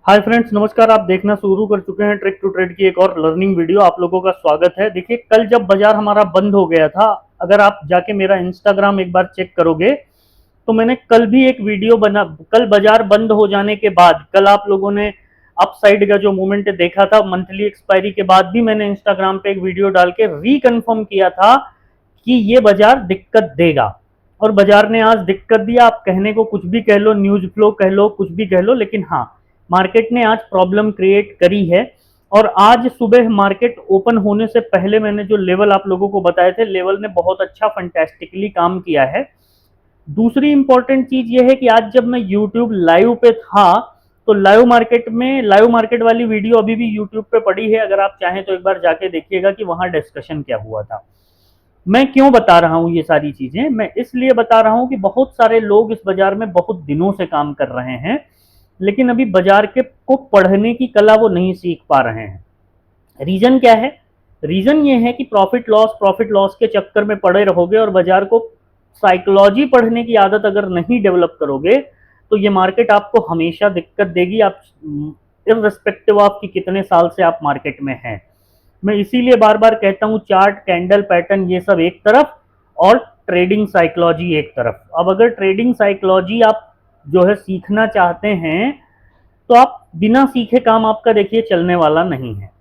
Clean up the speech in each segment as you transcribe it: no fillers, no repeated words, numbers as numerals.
Hi friends, नमस्कार। आप देखना शुरू कर चुके हैं ट्रिक टू ट्रेड की एक और लर्निंग वीडियो। आप लोगों का स्वागत है। देखिए, कल जब बाजार हमारा बंद हो गया था, अगर आप जाके मेरा इंस्टाग्राम एक बार चेक करोगे तो मैंने कल भी एक वीडियो बना। कल बाजार बंद हो जाने के बाद कल आप लोगों ने अपसाइड का जो मूवमेंट देखा था मंथली एक्सपायरी के बाद भी मैंने इंस्टाग्राम पे एक वीडियो डाल के रिकन्फर्म किया था कि ये बाजार दिक्कत देगा। और बाजार ने आज दिक्कत दिया। आप कहने को कुछ भी कह लो, न्यूज फ्लो कह लो, कुछ भी कह लो, लेकिन हाँ, मार्केट ने आज प्रॉब्लम क्रिएट करी है। और आज सुबह मार्केट ओपन होने से पहले मैंने जो लेवल आप लोगों को बताए थे, लेवल ने बहुत अच्छा फंटेस्टिकली काम किया है। दूसरी इंपॉर्टेंट चीज ये है कि आज जब मैं यूट्यूब लाइव पे था तो लाइव मार्केट वाली वीडियो अभी भी यूट्यूब पे पड़ी है। अगर आप चाहें तो एक बार जाके देखिएगा कि वहां डिस्कशन क्या हुआ था। मैं क्यों बता रहा हूं ये सारी चीजें? मैं इसलिए बता रहा हूं कि बहुत सारे लोग इस बाजार में बहुत दिनों से काम कर रहे हैं, लेकिन अभी बाजार के को पढ़ने की कला वो नहीं सीख पा रहे हैं। रीजन क्या है? रीजन ये है कि प्रॉफिट लॉस के चक्कर में पड़े रहोगे और बाजार को साइकोलॉजी पढ़ने की आदत अगर नहीं डेवलप करोगे तो ये मार्केट आपको हमेशा दिक्कत देगी। आप इररिस्पेक्टिव ऑफ कि कितने साल से आप मार्केट में हैं। मैं इसीलिए बार बार कहता हूं, चार्ट, कैंडल पैटर्न ये सब एक तरफ और ट्रेडिंग साइकोलॉजी एक तरफ। अब अगर ट्रेडिंग साइकोलॉजी आप जो है सीखना चाहते हैं तो आप बिना सीखे काम आपका देखिए चलने वाला नहीं है।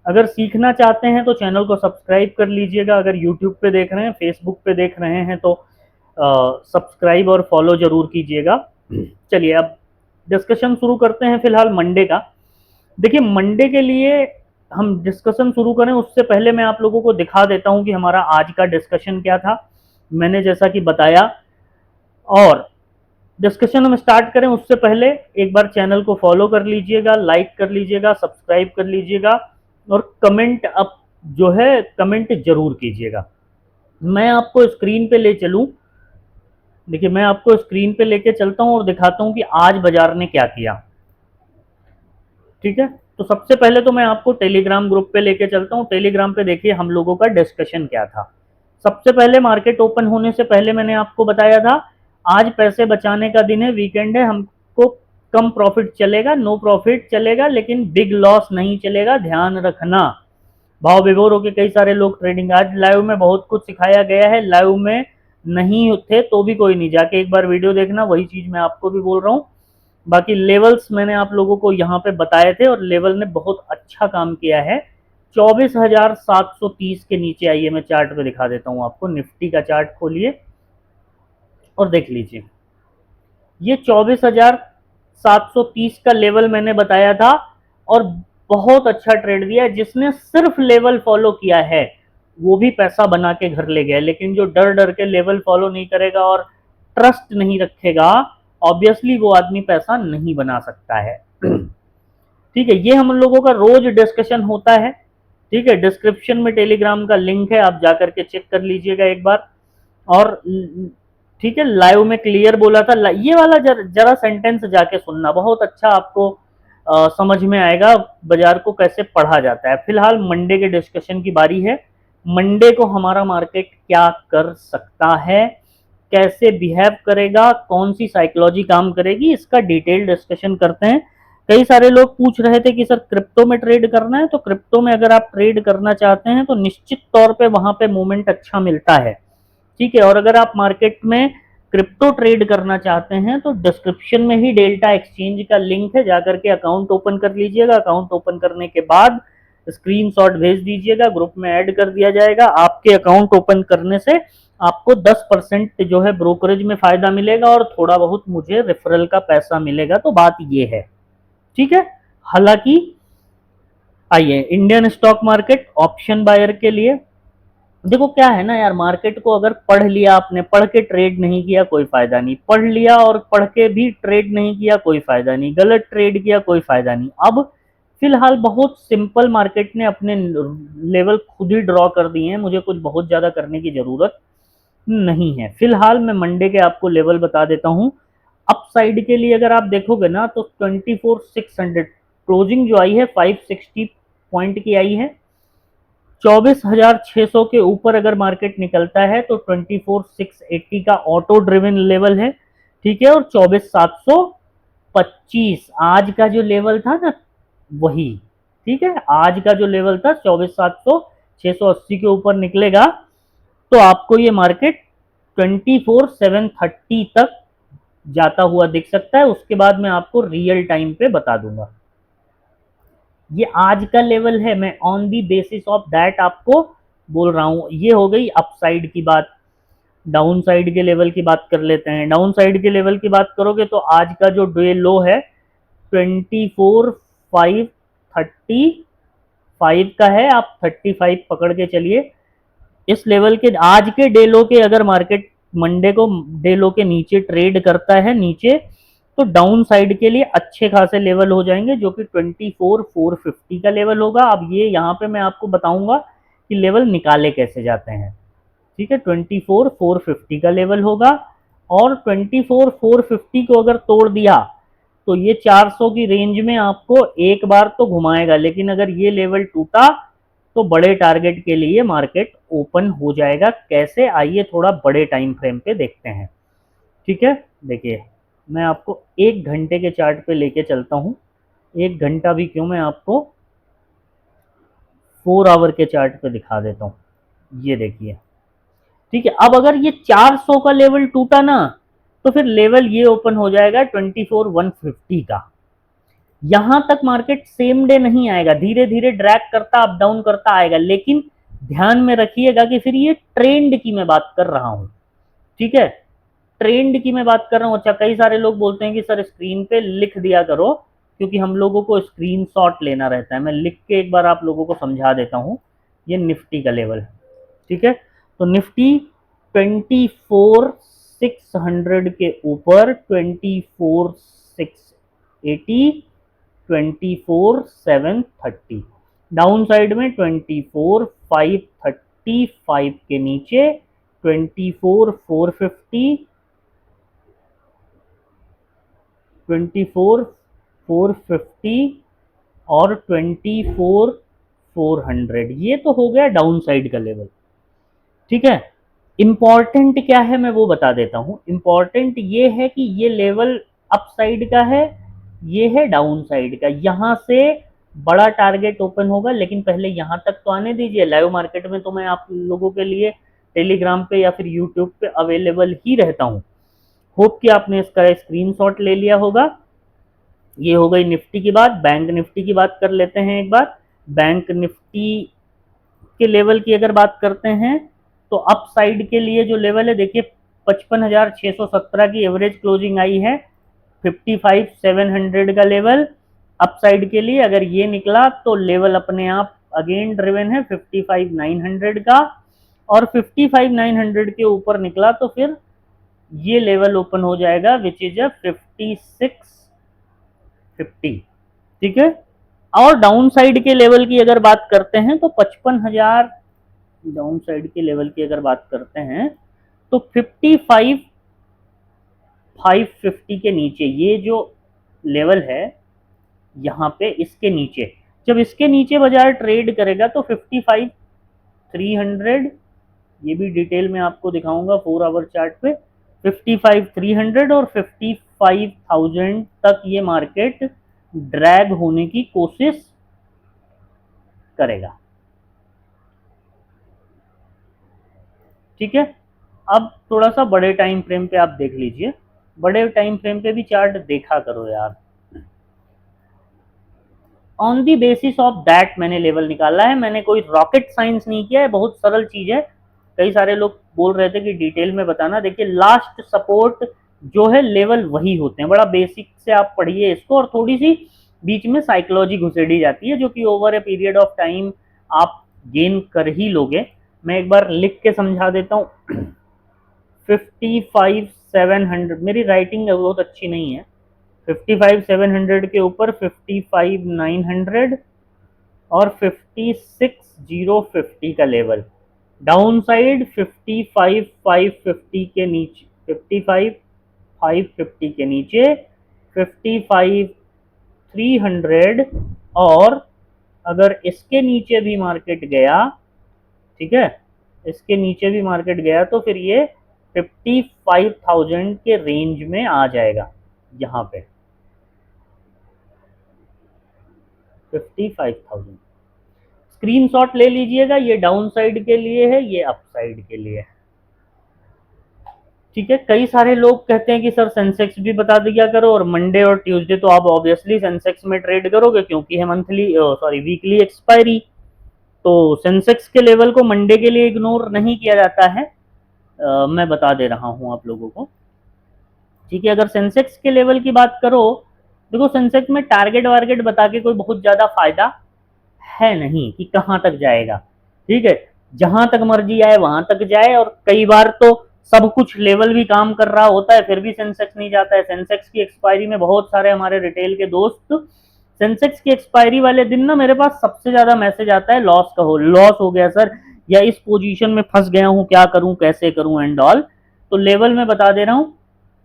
अगर सीखना चाहते हैं तो चैनल को सब्सक्राइब कर लीजिएगा। अगर यूट्यूब पे देख रहे हैं, फेसबुक पे देख रहे हैं तो सब्सक्राइब और फॉलो जरूर कीजिएगा। चलिए अब डिस्कशन शुरू करते हैं फिलहाल मंडे का। देखिए, मंडे के लिए हम डिस्कशन शुरू करें उससे पहले मैं आप लोगों को दिखा देता हूं कि हमारा आज का डिस्कशन क्या था। मैंने जैसा कि बताया, और डिस्कशन हम स्टार्ट करें उससे पहले एक बार चैनल को फॉलो कर लीजिएगा, लाइक कर लीजिएगा, सब्सक्राइब कर लीजिएगा और कमेंट अप जो है कमेंट जरूर कीजिएगा। मैं आपको स्क्रीन पे ले चलूं। देखिए, मैं आपको स्क्रीन पे लेके चलता हूं और दिखाता हूं कि आज बाजार ने क्या किया। ठीक है, तो सबसे पहले तो मैं आपको टेलीग्राम ग्रुप पे लेके चलता हूं। टेलीग्राम पे देखिए हम लोगों का डिस्कशन क्या था। सबसे पहले मार्केट ओपन होने से पहले मैंने आपको बताया था आज पैसे बचाने का दिन है, वीकेंड है, हमको कम प्रॉफिट चलेगा, नो प्रॉफिट चलेगा, लेकिन बिग लॉस नहीं चलेगा, ध्यान रखना। भाव विभोर होके कई सारे लोग ट्रेडिंग, आज लाइव में बहुत कुछ सिखाया गया है। लाइव में नहीं थे तो भी कोई नहीं, जाके एक बार वीडियो देखना, वही चीज मैं आपको भी बोल रहा हूँ। बाकी लेवल्स मैंने आप लोगों को यहाँ पे बताए थे और लेवल ने बहुत अच्छा काम किया है। 24,730 के नीचे आइए, मैं चार्ट पे दिखा देता हूँ आपको। निफ्टी का चार्ट खोलिए और देख लीजिए, ये 24,730 का लेवल मैंने बताया था और बहुत अच्छा ट्रेड दिया है। जिसने सिर्फ लेवल फॉलो किया है वो भी पैसा बना के घर ले गया, लेकिन जो डर डर के लेवल फॉलो नहीं करेगा और ट्रस्ट नहीं रखेगा, ऑब्वियसली वो आदमी पैसा नहीं बना सकता है। ठीक है, ये हम लोगों का रोज डिस्कशन होता है। ठीक है, डिस्क्रिप्शन में टेलीग्राम का लिंक है, आप जाकर के चेक कर लीजिएगा एक बार। और ठीक है, लाइव में क्लियर बोला था। ये वाला जरा सेंटेंस जाके सुनना, बहुत अच्छा आपको समझ में आएगा बाजार को कैसे पढ़ा जाता है। फिलहाल मंडे के डिस्कशन की बारी है। मंडे को हमारा मार्केट क्या कर सकता है, कैसे बिहेव करेगा, कौन सी साइकोलॉजी काम करेगी, इसका डिटेल डिस्कशन करते हैं। कई सारे लोग पूछ रहे थे कि सर क्रिप्टो में ट्रेड करना है, तो क्रिप्टो में अगर आप ट्रेड करना चाहते हैं तो निश्चित तौर पे वहां पे मूवमेंट अच्छा मिलता है। ठीक है, और अगर आप मार्केट में क्रिप्टो ट्रेड करना चाहते हैं तो डिस्क्रिप्शन में ही डेल्टा एक्सचेंज का लिंक है, जाकर के अकाउंट ओपन कर लीजिएगा। अकाउंट ओपन करने के बाद स्क्रीनशॉट भेज दीजिएगा, ग्रुप में ऐड कर दिया जाएगा। आपके अकाउंट ओपन करने से आपको 10% जो है ब्रोकरेज में फायदा मिलेगा और थोड़ा बहुत मुझे रेफरल का पैसा मिलेगा। तो बात ये है, ठीक है। हालांकि आइए Indian stock market option buyer के लिए, देखो क्या है ना यार, मार्केट को अगर पढ़ लिया आपने, पढ़ के ट्रेड नहीं किया कोई फायदा नहीं, पढ़ लिया और पढ़ के भी ट्रेड नहीं किया कोई फायदा नहीं, गलत ट्रेड किया कोई फायदा नहीं। अब फिलहाल बहुत सिंपल मार्केट ने अपने लेवल खुद ही ड्रॉ कर दिए हैं, मुझे कुछ बहुत ज्यादा करने की जरूरत नहीं है। फिलहाल मैं मंडे के आपको लेवल बता देता हूं। अप साइड के लिए अगर आप देखोगे ना तो 24,600 क्लोजिंग जो आई है 560 पॉइंट की आई है। 24,600 के ऊपर अगर मार्केट निकलता है तो 24,680 का ऑटो ड्रिवन लेवल है। ठीक है, और 24,700 25 आज का जो लेवल था ना वही, ठीक है, आज का जो लेवल था 24,700 680 के ऊपर निकलेगा तो आपको ये मार्केट 24,730 तक जाता हुआ दिख सकता है। उसके बाद मैं आपको रियल टाइम पे बता दूंगा। ये आज का लेवल है, मैं on the basis of that आपको बोल रहा हूं। ये हो गई अपसाइड की बात। डाउन साइड के लेवल की बात कर लेते हैं। डाउन साइड के लेवल की बात करोगे तो आज का जो डे लो है 24,535 का है, आप 35 पकड़ के चलिए। इस लेवल के आज के डे लो के अगर मार्केट मंडे को डे लो के नीचे ट्रेड करता है नीचे, तो डाउन साइड के लिए अच्छे खासे लेवल हो जाएंगे जो कि 24,450 का लेवल होगा। अब ये यहाँ पे मैं आपको बताऊंगा कि लेवल निकाले कैसे जाते हैं, ठीक है। 24,450 का लेवल होगा और 24,450 को अगर तोड़ दिया तो ये 400 की रेंज में आपको एक बार तो घुमाएगा, लेकिन अगर ये लेवल टूटा तो बड़े टारगेट के लिए मार्केट ओपन हो जाएगा। कैसे, आइए थोड़ा बड़े टाइम फ्रेम पे देखते हैं, ठीक है। देखिए मैं आपको एक घंटे के चार्ट पे लेके चलता हूं। एक घंटा भी क्यों, मैं आपको 4 आवर के चार्ट पे दिखा देता हूं। ये देखिए, ठीक है। अब अगर ये 400 का लेवल टूटा ना तो फिर लेवल ये ओपन हो जाएगा 24,150 का। यहां तक मार्केट सेम डे नहीं आएगा, धीरे धीरे ड्रैग करता अप डाउन करता आएगा, लेकिन ध्यान में रखिएगा कि फिर ये ट्रेंड की मैं बात कर रहा हूं, ठीक है। ट्रेंड की मैं बात कर रहा हूं। अच्छा, कई सारे लोग बोलते हैं कि सर स्क्रीन पे लिख दिया करो, क्योंकि हम लोगों को स्क्रीनशॉट लेना रहता है। मैं लिख के एक बार आप लोगों को समझा देता हूं। ये निफ्टी का लेवल है, ठीक है। तो निफ्टी 24,600 के ऊपर 24,680, 24,730, डाउन साइड में 24,535 के नीचे 24,450, 24,450 और 24,400। ये तो हो गया डाउन साइड का लेवल, ठीक है। इंपॉर्टेंट क्या है मैं वो बता देता हूं। इंपॉर्टेंट ये है कि ये लेवल अप साइड का है, ये है डाउन साइड का। यहां से बड़ा टारगेट ओपन होगा, लेकिन पहले यहां तक तो आने दीजिए। लाइव मार्केट में तो मैं आप लोगों के लिए टेलीग्राम पे या फिर यूट्यूब पे अवेलेबल ही रहता हूं। होप कि आपने इसका स्क्रीनशॉट ले लिया होगा। ये हो गई निफ्टी की बात। बैंक निफ्टी की बात कर लेते हैं एक बार। बैंक निफ्टी के लेवल की अगर बात करते हैं तो अप साइड के लिए जो लेवल है देखिए 55,617 की एवरेज क्लोजिंग आई है। 55,700 का लेवल अप साइड के लिए अगर ये निकला तो लेवल अपने आप अगेन ड्रिवन है 55,900 का, और 55,900 के ऊपर निकला तो फिर ये लेवल ओपन हो जाएगा विच इज अ 5650, ठीक है। और डाउन साइड के लेवल की अगर बात करते हैं तो 55,000 डाउन साइड के लेवल की अगर बात करते हैं तो 55,550 के नीचे ये जो लेवल है यहाँ पे इसके नीचे, जब इसके नीचे बाजार ट्रेड करेगा तो 55,300, ये भी डिटेल में आपको दिखाऊंगा 4 आवर चार्ट पे। 55,300 और 55,000 तक ये मार्केट ड्रैग होने की कोशिश करेगा, ठीक है। अब थोड़ा सा बड़े टाइम फ्रेम पे आप देख लीजिए। बड़े टाइम फ्रेम पे भी चार्ट देखा करो यार। On the basis of that मैंने लेवल निकाला है। मैंने कोई रॉकेट साइंस नहीं किया है, बहुत सरल चीज है। कई सारे लोग बोल रहे थे कि डिटेल में बताना। देखिए लास्ट सपोर्ट जो है लेवल वही होते हैं। बड़ा बेसिक से आप पढ़िए इसको, और थोड़ी सी बीच में साइकोलॉजी घुसेड़ी जाती है जो कि over a period of time आप गेन कर ही लोगे। मैं एक बार लिख के समझा देता हूँ। 55,700, मेरी राइटिंग बहुत अच्छी नहीं है। 55,700 के ऊपर 55,900 और 56,050 का लेवल। डाउन साइड 55,550 के नीचे, 55,550 के नीचे 55,300, और अगर इसके नीचे भी मार्केट गया, ठीक है, इसके नीचे भी मार्केट गया तो फिर ये 55,000 के रेंज में आ जाएगा यहाँ पे, 55,000। स्क्रीनशॉट ले लीजिएगा, ये डाउन साइड के लिए है, ये अप साइड के लिए है। ठीक है, कई सारे लोग कहते हैं कि सर सेंसेक्स भी बता दिया करो, और मंडे और ट्यूसडे तो आप ऑब्वियसली सेंसेक्स में ट्रेड करोगे क्योंकि है मंथली सॉरी वीकली एक्सपायरी। तो सेंसेक्स के लेवल को मंडे के लिए इग्नोर नहीं किया जाता है, मैं बता दे रहा हूं आप लोगों को। ठीक है, अगर सेंसेक्स के लेवल की बात करो, देखो सेंसेक्स में टारगेट वारगेट बता के कोई बहुत ज्यादा फायदा है नहीं कि कहाँ तक जाएगा। ठीक है, जहां तक मर्जी आए वहां तक जाए, और कई बार तो सब कुछ लेवल भी काम कर रहा होता है फिर भी सेंसेक्स नहीं जाता है। सेंसेक्स की एक्सपायरी में बहुत सारे हमारे रिटेल के दोस्त, सेंसेक्स की एक्सपायरी वाले दिन ना मेरे पास सबसे ज्यादा मैसेज आता है लॉस का हो, लॉस हो गया सर, या इस पोजीशन में फंस गया हूं, क्या करूं कैसे करूं एंड ऑल। तो लेवल में बता दे रहा हूं,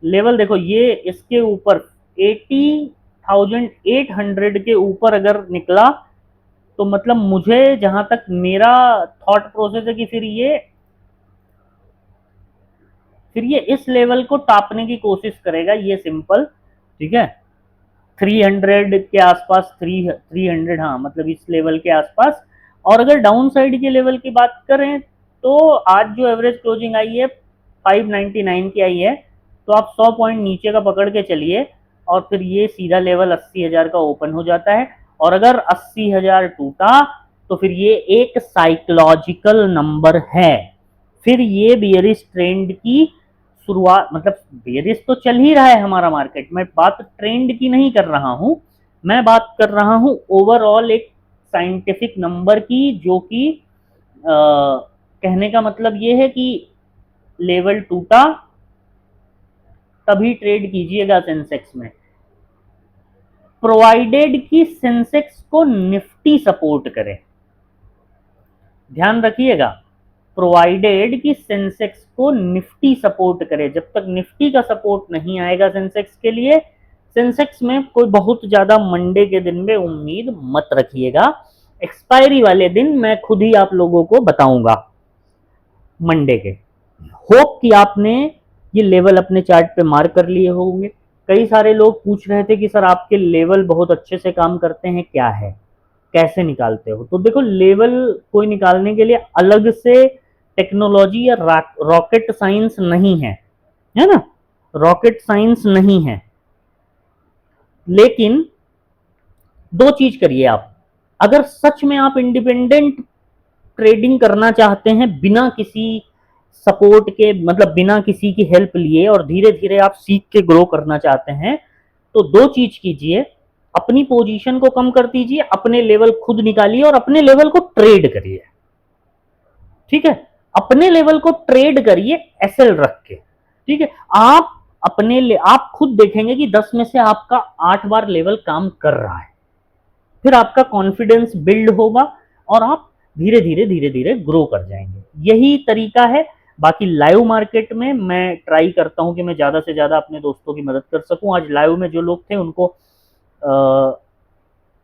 लेवल देखो ये इसके ऊपर 80,800 के ऊपर अगर निकला तो मतलब मुझे जहां तक मेरा थॉट प्रोसेस है कि फिर ये इस लेवल को टापने की कोशिश करेगा, ये सिंपल। ठीक है, 300 के आसपास, 300 हाँ, मतलब इस लेवल के आसपास। और अगर डाउन साइड के लेवल की बात करें तो आज जो एवरेज क्लोजिंग आई है 599 की आई है, तो आप 100 पॉइंट नीचे का पकड़ के चलिए, और फिर ये सीधा लेवल 80,000 का ओपन हो जाता है। और अगर 80,000 टूटा तो फिर ये एक साइकोलॉजिकल नंबर है, फिर ये बियरिश ट्रेंड की शुरुआत, मतलब बेरिस तो चल ही रहा है हमारा मार्केट, मैं बात ट्रेंड की नहीं कर रहा हूं, मैं बात कर रहा हूं ओवरऑल एक साइंटिफिक नंबर की, जो कि कहने का मतलब ये है कि लेवल टूटा तभी ट्रेड कीजिएगा सेंसेक्स में, प्रोवाइडेड कि सेंसेक्स को निफ्टी सपोर्ट करे। ध्यान रखिएगा, प्रोवाइडेड कि सेंसेक्स को निफ्टी सपोर्ट करे। जब तक निफ्टी का सपोर्ट नहीं आएगा सेंसेक्स के लिए, सेंसेक्स में कोई बहुत ज्यादा मंडे के दिन में उम्मीद मत रखिएगा। एक्सपायरी वाले दिन मैं खुद ही आप लोगों को बताऊंगा मंडे के। होप कि आपने ये लेवल अपने चार्ट पे मार्क कर लिए होंगे। कई सारे लोग पूछ रहे थे कि सर आपके लेवल बहुत अच्छे से काम करते हैं, क्या है, कैसे निकालते हो। तो देखो लेवल कोई निकालने के लिए अलग से टेक्नोलॉजी या रॉकेट साइंस नहीं है, है ना, रॉकेट साइंस नहीं है। लेकिन दो चीज करिए आप, अगर सच में आप इंडिपेंडेंट ट्रेडिंग करना चाहते हैं बिना किसी सपोर्ट के, मतलब बिना किसी की हेल्प लिए, और धीरे धीरे आप सीख के ग्रो करना चाहते हैं, तो दो चीज कीजिए, अपनी पोजीशन को कम कर दीजिए, अपने लेवल खुद निकालिए और अपने लेवल को ट्रेड करिए। ठीक है, अपने लेवल को ट्रेड करिए एसएल रख के। ठीक है, आप खुद देखेंगे कि 10 में से आपका 8 बार लेवल काम कर रहा है, फिर आपका कॉन्फिडेंस बिल्ड होगा और आप धीरे धीरे धीरे धीरे ग्रो कर जाएंगे। यही तरीका है। बाकी लाइव मार्केट में मैं ट्राई करता हूं कि मैं ज्यादा से ज्यादा अपने दोस्तों की मदद कर सकूं। आज लाइव में जो लोग थे उनको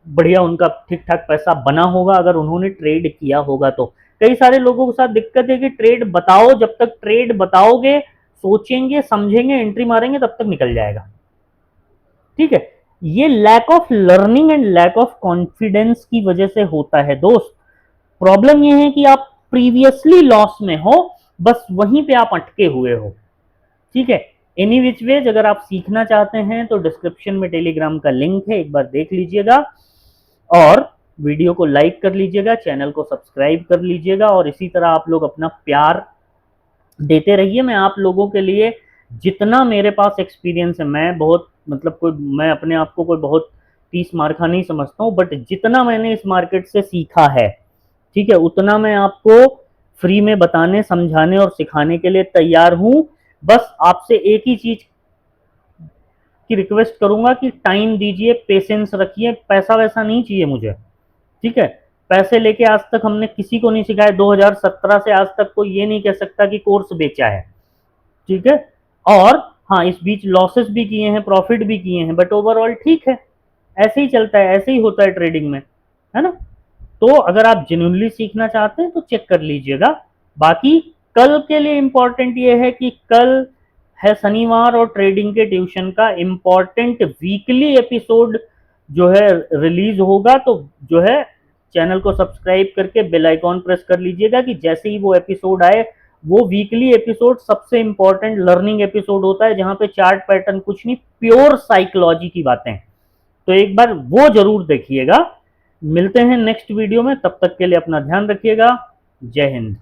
बढ़िया उनका ठीक ठाक पैसा बना होगा अगर उन्होंने ट्रेड किया होगा। तो कई सारे लोगों के साथ दिक्कत है कि ट्रेड बताओ, जब तक ट्रेड बताओगे, सोचेंगे समझेंगे एंट्री मारेंगे, तब तक निकल जाएगा। ठीक है, ये lack of learning and lack of confidence की वजह से होता है दोस्त। प्रॉब्लम ये है कि आप प्रीवियसली लॉस में हो, बस वहीं पे आप अटके हुए हो। ठीक है, एनी विच वेज अगर आप सीखना चाहते हैं तो डिस्क्रिप्शन में टेलीग्राम का लिंक है, एक बार देख लीजिएगा, और वीडियो को लाइक कर लीजिएगा, चैनल को सब्सक्राइब कर लीजिएगा, और इसी तरह आप लोग अपना प्यार देते रहिए। मैं आप लोगों के लिए जितना मेरे पास एक्सपीरियंस है, मैं बहुत मतलब मैं अपने आप को कोई बहुत 30 मार्का नहीं समझता हूँ, बट जितना मैंने इस मार्केट से सीखा है, ठीक है, उतना मैं आपको फ्री में बताने, समझाने और सिखाने के लिए तैयार हूं। बस आपसे एक ही चीज की रिक्वेस्ट करूंगा कि टाइम दीजिए, पेशेंस रखिए, पैसा वैसा नहीं चाहिए मुझे। ठीक है, पैसे लेके आज तक हमने किसी को नहीं सिखाया, 2017 से आज तक कोई ये नहीं कह सकता कि कोर्स बेचा है। ठीक है, और हाँ, इस बीच लॉसेस भी किए हैं, प्रॉफिट भी किए हैं, बट ओवरऑल ठीक है, ऐसे ही चलता है, ऐसे ही होता है ट्रेडिंग में, है ना। तो अगर आप जेन्युइनली सीखना चाहते हैं तो चेक कर लीजिएगा। बाकी कल के लिए इंपॉर्टेंट ये है कि कल है शनिवार, और ट्रेडिंग के ट्यूशन का इंपॉर्टेंट वीकली एपिसोड जो है रिलीज होगा, तो जो है चैनल को सब्सक्राइब करके बेल आइकॉन प्रेस कर लीजिएगा कि जैसे ही वो एपिसोड आए, वो वीकली एपिसोड सबसे इंपॉर्टेंट लर्निंग एपिसोड होता है, जहां पे चार्ट पैटर्न कुछ नहीं, प्योर साइकोलॉजी की बातें। तो एक बार वो जरूर देखिएगा। मिलते हैं नेक्स्ट वीडियो में, तब तक के लिए अपना ध्यान रखिएगा। जय हिंद।